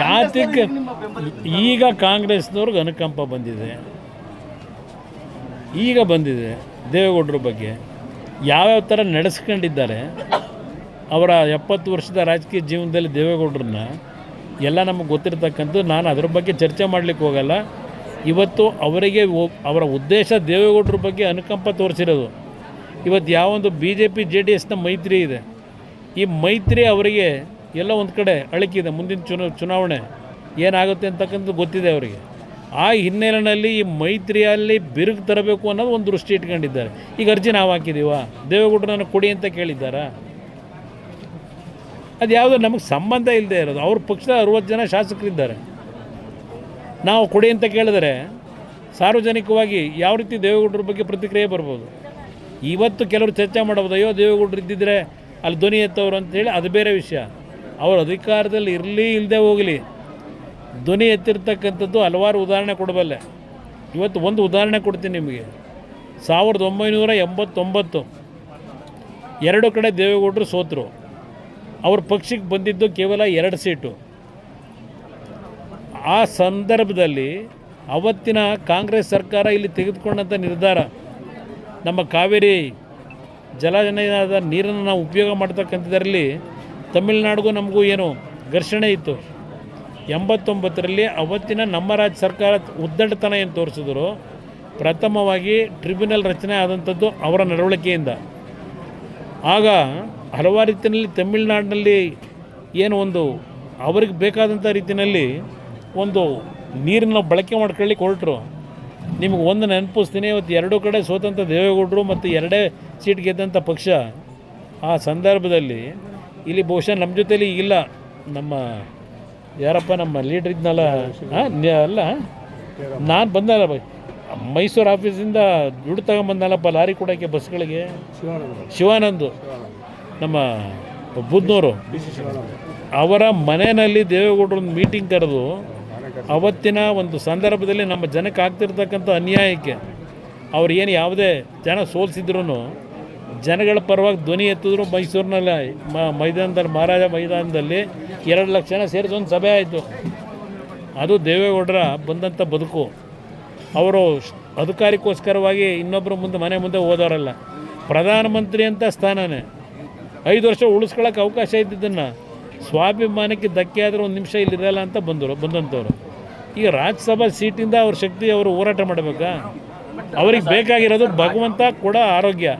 ಯಾತಕ್ಕೆ ಈಗ ಕಾಂಗ್ರೆಸ್ನವ್ರಿಗೆ ಅನುಕಂಪ ಬಂದಿದೆ, ಈಗ ಬಂದಿದೆ ದೇವೇಗೌಡರ ಬಗ್ಗೆ ಯಾವ್ಯಾವ ಥರ ನಡೆಸ್ಕೊಂಡಿದ್ದಾರೆ. ಅವರ 70 ವರ್ಷದ ರಾಜಕೀಯ ಜೀವನದಲ್ಲಿ ದೇವೇಗೌಡರನ್ನ ಎಲ್ಲ ನಮಗೆ ಗೊತ್ತಿರ್ತಕ್ಕಂಥದ್ದು. ನಾನು ಅದರ ಬಗ್ಗೆ ಚರ್ಚೆ ಮಾಡಲಿಕ್ಕೆ ಹೋಗಲ್ಲ. ಇವತ್ತು ಅವರಿಗೆ ಅವರ ಉದ್ದೇಶ ದೇವೇಗೌಡರ ಬಗ್ಗೆ ಅನುಕಂಪ ತೋರಿಸಿರೋದು. ಇವತ್ತು ಯಾವೊಂದು BJP JDSನ ಮೈತ್ರಿ ಇದೆ, ಈ ಮೈತ್ರಿ ಅವರಿಗೆ ಎಲ್ಲ ಒಂದು ಕಡೆ ಅಳಕಿದೆ. ಮುಂದಿನ ಚುನಾವಣೆ ಏನಾಗುತ್ತೆ ಅಂತಕ್ಕಂಥದ್ದು ಗೊತ್ತಿದೆ ಅವರಿಗೆ. ಆ ಹಿನ್ನೆಲೆಯಲ್ಲಿ ಈ ಮೈತ್ರಿಯಲ್ಲಿ ಬಿರುಕು ತರಬೇಕು ಅನ್ನೋದು ಒಂದು ದೃಷ್ಟಿ ಇಟ್ಕೊಂಡಿದ್ದಾರೆ. ಈಗ ಅರ್ಜಿ ನಾವು ಹಾಕಿದ್ದೀವ, ದೇವೇಗೌಡರನ್ನು ಕೊಡಿ ಅಂತ ಕೇಳಿದ್ದಾರಾ? ಅದು ಯಾವುದೋ ನಮಗೆ ಸಂಬಂಧ ಇಲ್ಲದೆ ಇರೋದು. ಅವ್ರ ಪಕ್ಷದ 60 ಜನ ಶಾಸಕರಿದ್ದಾರೆ. ನಾವು ಕೊಡಿ ಅಂತ ಕೇಳಿದರೆ ಸಾರ್ವಜನಿಕವಾಗಿ ಯಾವ ರೀತಿ ದೇವೇಗೌಡರ ಬಗ್ಗೆ ಪ್ರತಿಕ್ರಿಯೆ ಬರ್ಬೋದು. ಇವತ್ತು ಕೆಲವರು ಚರ್ಚೆ ಮಾಡ್ಬೋದು, ಅಯ್ಯೋ ದೇವೇಗೌಡರು ಇದ್ದಿದ್ದರೆ ಅಲ್ಲಿ ಧ್ವನಿ ಎತ್ತವರು ಅಂತೇಳಿ, ಅದು ಬೇರೆ ವಿಷಯ. ಅವರು ಅಧಿಕಾರದಲ್ಲಿ ಇರಲಿ ಇಲ್ಲದೆ ಹೋಗಲಿ, ಧ್ವನಿ ಎತ್ತಿರ್ತಕ್ಕಂಥದ್ದು ಹಲವಾರು ಉದಾಹರಣೆ ಕೊಡಬಲ್ಲೆ. ಇವತ್ತು ಒಂದು ಉದಾಹರಣೆ ಕೊಡ್ತೀನಿ ನಿಮಗೆ. 1989 2 ಕಡೆ ದೇವೇಗೌಡರು ಸೋತರು. ಅವ್ರ ಪಕ್ಷಕ್ಕೆ ಬಂದಿದ್ದು ಕೇವಲ 2 ಸೀಟು. ಆ ಸಂದರ್ಭದಲ್ಲಿ ಅವತ್ತಿನ ಕಾಂಗ್ರೆಸ್ ಸರ್ಕಾರ ಇಲ್ಲಿ ತೆಗೆದುಕೊಂಡಂಥ ನಿರ್ಧಾರ, ನಮ್ಮ ಕಾವೇರಿ ಜಲನಯದ ನೀರನ್ನು ನಾವು ಉಪಯೋಗ ಮಾಡ್ತಕ್ಕಂಥದ್ರಲ್ಲಿ ತಮಿಳುನಾಡಿಗೂ ನಮಗೂ ಏನು ಘರ್ಷಣೆ ಇತ್ತು. 89ರಲ್ಲಿ ಅವತ್ತಿನ ನಮ್ಮ ರಾಜ್ಯ ಸರ್ಕಾರ ಉದ್ದಟತನ ಏನು ತೋರಿಸಿದ್ರು, ಪ್ರಥಮವಾಗಿ ಟ್ರಿಬ್ಯುನಲ್ ರಚನೆ ಆದಂಥದ್ದು ಅವರ ನಡವಳಿಕೆಯಿಂದ. ಆಗ ಹಲವಾರು ರೀತಿಯಲ್ಲಿ ತಮಿಳುನಾಡಿನಲ್ಲಿ ಏನು ಒಂದು ಅವ್ರಿಗೆ ಬೇಕಾದಂಥ ರೀತಿಯಲ್ಲಿ ಒಂದು ನೀರನ್ನು ಬಳಕೆ ಮಾಡ್ಕೊಳ್ಳಿಕ್ಕೆ ಹೊರಟರು. ನಿಮಗೆ ಒಂದು ನೆನಪಿಸ್ತೀನಿ, ಇವತ್ತು 2 ಕಡೆ ಸೋತಂಥ ದೇವೇಗೌಡರು ಮತ್ತು 2 ಸೀಟ್ ಗೆದ್ದಂಥ ಪಕ್ಷ. ಆ ಸಂದರ್ಭದಲ್ಲಿ ಇಲ್ಲಿ ಬಹುಶಃ ನಮ್ಮ ಜೊತೆಲಿ ಈಗಿಲ್ಲ, ನಮ್ಮ ಯಾರಪ್ಪ ನಮ್ಮ ಲೀಡ್ರ್ ಇದ್ನಲ್ಲ, ಅಲ್ಲ ನಾನು ಬಂದಲ್ಲ ಮೈಸೂರು ಆಫೀಸಿಂದ ದುಡ್ಡು ತಗೊಂಬಂದಲ್ಲಪ್ಪ ಲಾರಿ ಕೊಡೋಕ್ಕೆ ಬಸ್ಗಳಿಗೆ, ಶಿವಾನಂದ್ ನಮ್ಮ ಬುದ್ನೂರು, ಅವರ ಮನೆಯಲ್ಲಿ ದೇವೇಗೌಡರು ಒಂದು ಮೀಟಿಂಗ್ ಕರೆದು ಅವತ್ತಿನ ಒಂದು ಸಂದರ್ಭದಲ್ಲಿ ನಮ್ಮ ಜನಕ್ಕೆ ಆಗ್ತಿರ್ತಕ್ಕಂಥ ಅನ್ಯಾಯಕ್ಕೆ ಅವ್ರು ಏನು ಯಾವುದೇ ಜನ ಸೋಲಿಸಿದ್ರು ಜನಗಳ ಪರವಾಗಿ ಧ್ವನಿ ಎತ್ತಿದ್ರು. ಮೈಸೂರಿನಲ್ಲಿ ಮೈದಾನದಲ್ಲಿ, ಮಹಾರಾಜ ಮೈದಾನದಲ್ಲಿ 2 ಲಕ್ಷ ಜನ ಸೇರಿಸಿ ಒಂದು ಸಭೆ ಆಯಿತು. ಅದು ದೇವೇಗೌಡರ ಬಂದಂಥ ಬದುಕು. ಅವರು ಅಧಿಕಾರಕ್ಕೋಸ್ಕರವಾಗಿ ಇನ್ನೊಬ್ಬರ ಮುಂದೆ ಮನೆ ಮುಂದೆ ಹೋದವರಲ್ಲ. ಪ್ರಧಾನಮಂತ್ರಿ ಅಂತ ಸ್ಥಾನನೇ 5 ವರ್ಷ ಉಳಿಸ್ಕೊಳ್ಳೋಕೆ ಅವಕಾಶ ಇದ್ದಿದ್ದನ್ನು ಸ್ವಾಭಿಮಾನಕ್ಕೆ ಧಕ್ಕೆ ಆದರೆ 1 ನಿಮಿಷ ಇಲ್ಲಿರಲ್ಲ ಅಂತ ಬಂದಂಥವ್ರು. ಈಗ ರಾಜ್ಯಸಭಾ ಸೀಟಿಂದ ಅವ್ರ ಶಕ್ತಿ ಅವರು ಹೋರಾಟ ಮಾಡಬೇಕಾ? ಅವ್ರಿಗೆ ಬೇಕಾಗಿರೋದು ಭಗವಂತ ಕೂಡ ಆರೋಗ್ಯ.